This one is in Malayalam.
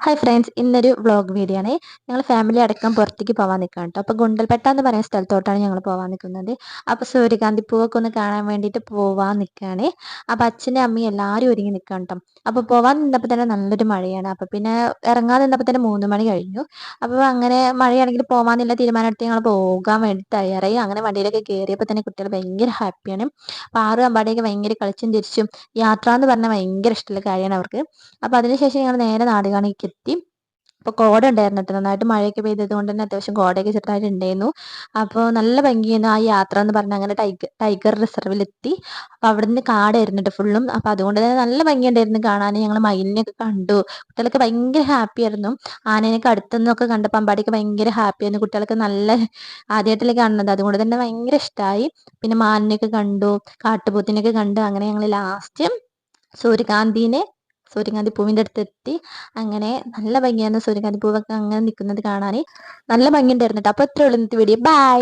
ഹായ് ഫ്രണ്ട്സ്, ഇന്നൊരു വ്ളോഗ് വീഡിയോ ആണ്. ഞങ്ങൾ ഫാമിലി അടക്കം പുറത്തേക്ക് പോകാൻ നിൽക്കുകയാണ് കേട്ടോ. അപ്പോൾ ഗുണ്ടൽപേട്ട എന്ന് പറയുന്ന സ്ഥലത്തോട്ടാണ് ഞങ്ങൾ പോകാൻ നിൽക്കുന്നത്. അപ്പോൾ സൂര്യകാന്തി പൂവൊക്കെ ഒന്ന് കാണാൻ വേണ്ടിയിട്ട് പോവാൻ നിൽക്കുകയാണ്. അപ്പോൾ അച്ഛനും അമ്മയും എല്ലാവരും ഒരുങ്ങി നിൽക്കുകയാണ് കേട്ടോ. അപ്പോൾ പോകാൻ നിന്നപ്പോൾ തന്നെ നല്ലൊരു മഴയാണ്. അപ്പോൾ പിന്നെ ഇറങ്ങാൻ നിന്നപ്പോൾ തന്നെ 3 മണി കഴിഞ്ഞു. അപ്പോൾ അങ്ങനെ മഴയാണെങ്കിൽ പോകാമെന്നുള്ള തീരുമാനം എടുത്ത് ഞങ്ങൾ പോകാൻ വേണ്ടി തയ്യാറായി. അങ്ങനെ വണ്ടിയിലൊക്കെ കയറിയപ്പോൾ തന്നെ കുട്ടികൾ ഭയങ്കര ഹാപ്പിയാണ്. അപ്പോൾ ആറും അമ്പാടിയൊക്കെ ഭയങ്കര കളിച്ചും തിരിച്ചും യാത്ര എന്ന് പറഞ്ഞാൽ ഭയങ്കര ഇഷ്ടമുള്ള കാര്യമാണ് അവർക്ക്. അപ്പോൾ അതിനുശേഷം ഞങ്ങൾ നേരെ നാടുകാണിക്ക് എത്തി. അപ്പോൾ കോട ഉണ്ടായിരുന്നു കേട്ടോ. നന്നായിട്ട് മഴയൊക്കെ പെയ്തത് കൊണ്ട് തന്നെ അത്യാവശ്യം കോടയൊക്കെ ചെറുതായിട്ട് ഉണ്ടായിരുന്നു. അപ്പോൾ നല്ല ഭംഗിയായിരുന്നു ആ യാത്ര എന്ന് പറഞ്ഞാൽ. അങ്ങനെ ടൈഗർ റിസർവിലെത്തി. അപ്പോൾ അവിടെ നിന്ന് കാടായിരുന്നു കേട്ടോ ഫുള്ളും. അപ്പോൾ അതുകൊണ്ട് തന്നെ നല്ല ഭംഗിയുണ്ടായിരുന്നു കാണാൻ. ഞങ്ങൾ മയിലിനെയൊക്കെ കണ്ടു. കുട്ടികളൊക്കെ ഭയങ്കര ഹാപ്പി ആയിരുന്നു. ആനേനെയൊക്കെ അടുത്തുനിന്നൊക്കെ കണ്ടപ്പോൾ അമ്പാടിയൊക്കെ ഭയങ്കര ഹാപ്പിയായിരുന്നു. കുട്ടികളൊക്കെ നല്ല ആദ്യമായിട്ടല്ലേ കാണുന്നത്, അതുകൊണ്ട് തന്നെ ഭയങ്കര ഇഷ്ടമായി. പിന്നെ മാനിനെയൊക്കെ കണ്ടു, കാട്ടുപോത്തിനെയൊക്കെ കണ്ടു. അങ്ങനെ ഞങ്ങൾ ലാസ്റ്റ് സൂര്യകാന്തിനെ സൂര്യകാന്തി പൂവിൻ്റെ അടുത്തെത്തി. അങ്ങനെ നല്ല ഭംഗിയായിരുന്നു സൂര്യകാന്തി പൂവൊക്കെ അങ്ങനെ നിൽക്കുന്നത് കാണാൻ. നല്ല ഭംഗിയുണ്ടായിരുന്നു കേട്ടോ. അപ്പോൾ ഇത്രയേ ഉള്ളൂ ഇന്നത്തെ വീഡിയോ. ബൈ.